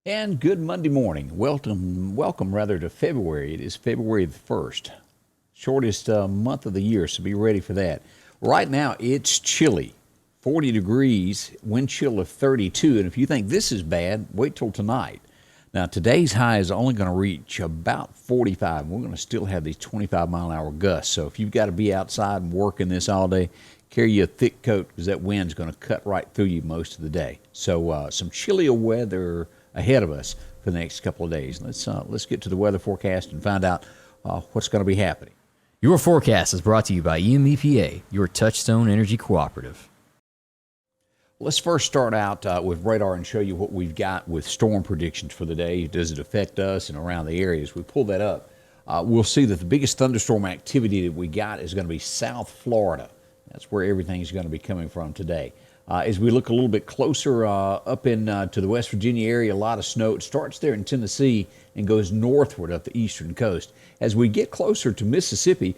And good Monday morning. Welcome rather to February. It is February the 1st, shortest month of the year, so be ready for that. Right now, it's chilly, 40 degrees, wind chill of 32. And if you think this is bad, wait till tonight. Now, today's high is only going to reach about 45. We're going to still have these 25-mile-an-hour gusts. So if you've got to be outside and working this all day, carry you a thick coat because that wind's going to cut right through you most of the day. So some chillier weather ahead of us for the next couple of days. Let's get to the weather forecast and find out what's going to be happening. Your forecast is brought to you by EMEPA, your Touchstone Energy Cooperative. Let's first start out with radar and show you what we've got with storm predictions for the day. Does it affect us and around the area? As we pull that up, we'll see that the biggest thunderstorm activity that we got is going to be South Florida. That's where everything's going to be coming from today. As we look a little bit closer up to the West Virginia area, a lot of snow. It starts there in Tennessee and goes northward up the eastern coast. As we get closer to Mississippi,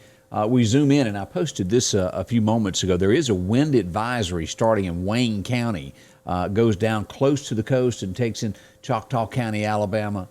we zoom in, and I posted this a few moments ago. There is a wind advisory starting in Wayne County, goes down close to the coast and takes in Choctaw County, Alabama,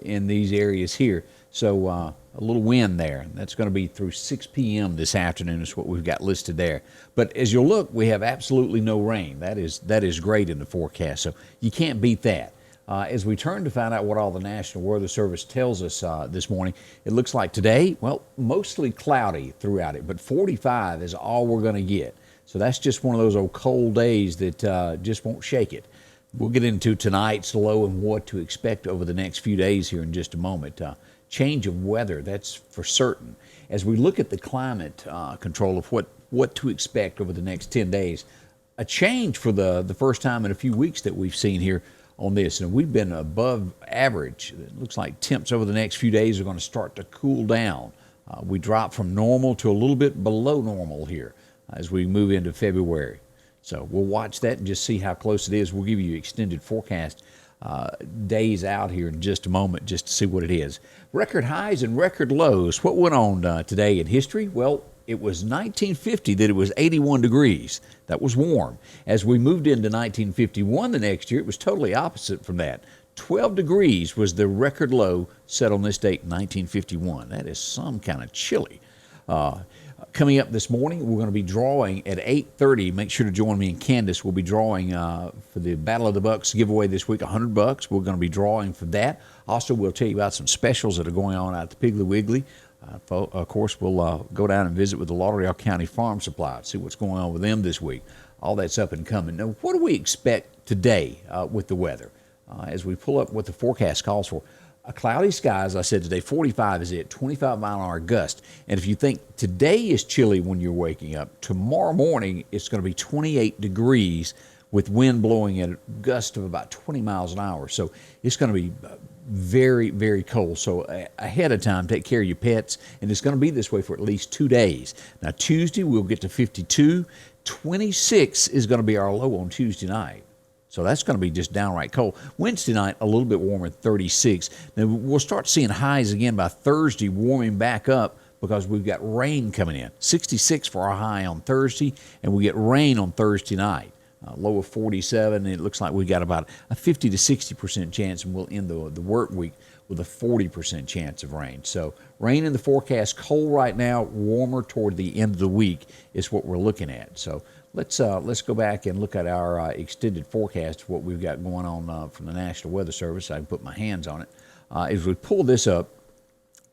in these areas here. So a little wind there. That's going to be through 6 p.m. this afternoon is what we've got listed there. But as you'll look, we have absolutely no rain. That is great in the forecast, so you can't beat that. As we turn to find out what all the National Weather Service tells us this morning, it looks like today, well, mostly cloudy throughout it, but 45 is all we're going to get. So that's just one of those old cold days that just won't shake it. We'll get into tonight's low and what to expect over the next few days here in just a moment. Change of weather, that's for certain. As we look at the climate control of what to expect over the next 10 days, a change for the first time in a few weeks that we've seen here on this. And we've been above average. It looks like temps over the next few days are going to start to cool down. We drop from normal to a little bit below normal here as we move into February. So we'll watch that and just see how close it is. We'll give you extended forecast days out here in just a moment just to see what it is. Record highs and record lows. What went on today in history? Well, it was 1950 that it was 81 degrees. That was warm. As we moved into 1951 the next year, it was totally opposite from that. 12 degrees was the record low set on this date in 1951. That is some kind of chilly. Coming up this morning, we're going to be drawing at 8:30. Make sure to join me and Candace. We'll be drawing for the Battle of the Bucks giveaway this week, $100. We're going to be drawing for that. Also, we'll tell you about some specials that are going on out at the Piggly Wiggly. Of course, we'll go down and visit with the Lauderdale County Farm Supply, see what's going on with them this week. All that's up and coming. Now, what do we expect today with the weather? As we pull up what the forecast calls for, a cloudy sky, as I said today, 45 is it, 25-mile-an-hour gust. And if you think today is chilly when you're waking up, tomorrow morning it's going to be 28 degrees with wind blowing at a gust of about 20 miles an hour. So it's going to be very, very cold. So ahead of time, take care of your pets. And it's going to be this way for at least 2 days. Now, Tuesday, we'll get to 52. 26 is going to be our low on Tuesday night. So that's going to be just downright cold. Wednesday night, a little bit warmer, 36. Then we'll start seeing highs again by Thursday, warming back up because we've got rain coming in. 66 for our high on Thursday, and we get rain on Thursday night. Low of 47, and it looks like we got about a 50 to 60% chance, and we'll end the work week with a 40% chance of rain. So rain in the forecast, cold right now, warmer toward the end of the week is what we're looking at. So let's go back and look at our extended forecast, what we've got going on from the National Weather Service. I can put my hands on it. As we pull this up,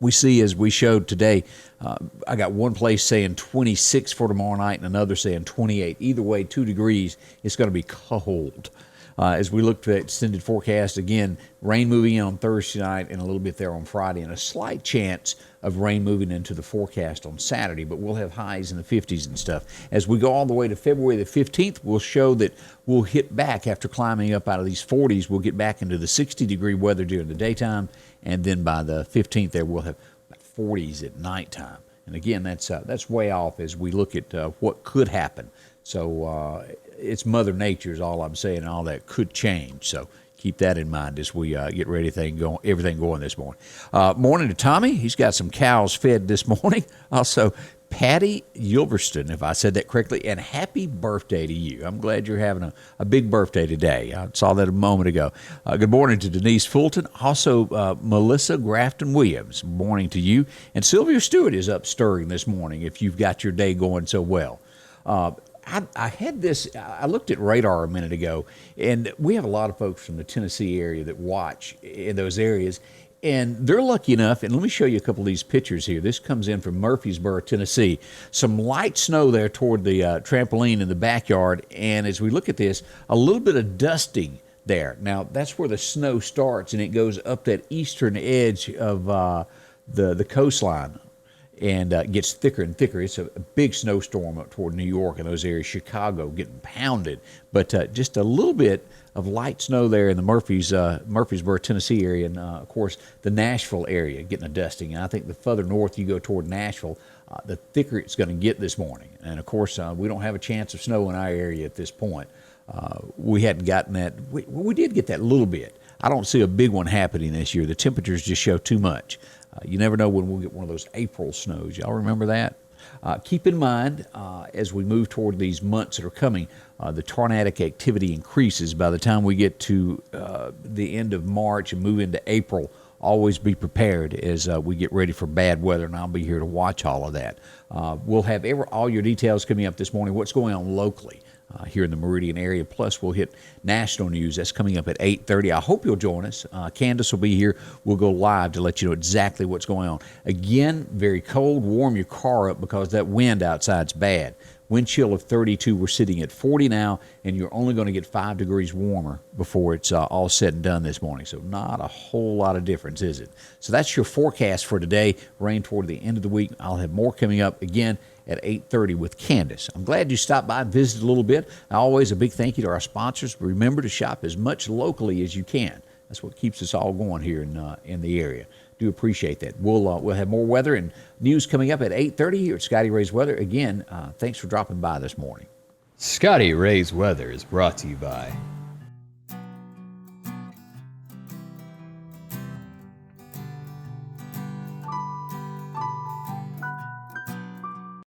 we see, as we showed today, I got one place saying 26 for tomorrow night and another saying 28. Either way, 2 degrees, it's going to be cold. As we look to the extended forecast, again, rain moving in on Thursday night and a little bit there on Friday, and a slight chance of rain moving into the forecast on Saturday, but we'll have highs in the 50s and stuff. As we go all the way to February the 15th, we'll show that we'll hit back after climbing up out of these 40s. We'll get back into the 60-degree weather during the daytime, and then by the 15th there, we'll have 40s at nighttime. And again, that's way off as we look at what could happen. So it's Mother Nature is all I'm saying, and all that could change. So keep that in mind as we get ready, everything going this morning. Morning to Tommy. He's got some cows fed this morning. Also, Patty Yulverston, if I said that correctly, and happy birthday to you. I'm glad you're having a big birthday today. I saw that a moment ago. Good morning to Denise Fulton, also Melissa Grafton Williams. Morning to you. And Sylvia Stewart is up stirring this morning if you've got your day going so well. I had this, I looked at radar a minute ago, and we have a lot of folks from the Tennessee area that watch in those areas. And they're lucky enough, and let me show you a couple of these pictures here. This comes in from Murfreesboro, Tennessee. Some light snow there toward the trampoline in the backyard. And as we look at this, a little bit of dusting there. Now, that's where the snow starts, and it goes up that eastern edge of the coastline and gets thicker and thicker. It's a big snowstorm up toward New York and those areas, Chicago, getting pounded. But just a little bit of light snow there in the Murfreesboro, Tennessee area, and of course the Nashville area getting a dusting. And I think the further north you go toward Nashville, the thicker it's going to get this morning. And of course, we don't have a chance of snow in our area at this point. We hadn't gotten that. We did get that little bit. I don't see a big one happening this year. The temperatures just show too much. You never know when we'll get one of those April snows. Y'all remember that? Keep in mind, as we move toward these months that are coming, the tornadic activity increases. By the time we get to the end of March and move into April, always be prepared as we get ready for bad weather, and I'll be here to watch all of that. We'll have all your details coming up this morning, what's going on locally here in the Meridian area. Plus, we'll hit national news. That's coming up at 8:30. I hope you'll join us. Candace will be here. We'll go live to let you know exactly what's going on. Again, very cold. Warm your car up because that wind outside's bad. Wind chill of 32. We're sitting at 40 now, and you're only going to get 5 degrees warmer before it's all said and done this morning. So not a whole lot of difference, is it? So that's your forecast for today. Rain toward the end of the week. I'll have more coming up again at 8:30 with Candace. I'm glad you stopped by and visited a little bit. Always a big thank you to our sponsors. Remember to shop as much locally as you can. That's what keeps us all going here in the area. Do appreciate that. We'll have more weather and news coming up at 8:30 here at Scotty Ray's Weather. Again, thanks for dropping by this morning. Scotty Ray's Weather is brought to you by